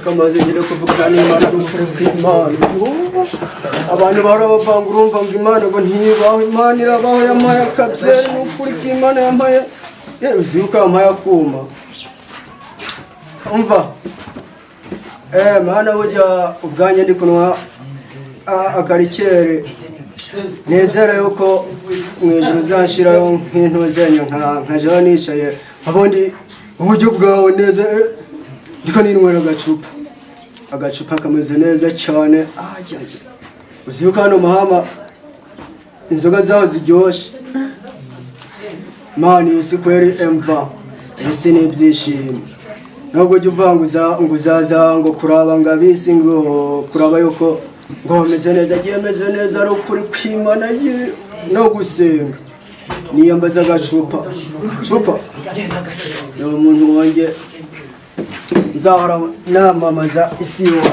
kamaze ngire kuvuga n'Imana n'ukuri kw'Imana abantu bahora bavanga urumva ngo Imana ngo ntibaho Imana irabaho yampaye akabyeri n'ukuri kw'Imana yampaye uzibuka yampaye akuma umva mana burya ubwanjye ndi kunwa akarikere nezera yuko mu ijuru uzanshiraho nk'intuzenya nkajeho nicaye abundi uburyo bwawe neza ndiko ninywera agacupa kameze neza cyane uzibuka hano Mahama inzoga zaho ziryoshe mani isi kweri emva isi n'ibyishimo nubwo jya uvanguza ngo uzaza ngo kuraba ngo abisi ngo kuraba yuko ngo meze neza agiye meze neza ari ukuri kw'Imana no gusenga niyambaza agacupa ni umuntu wanjye nzahora namamaza isi yose.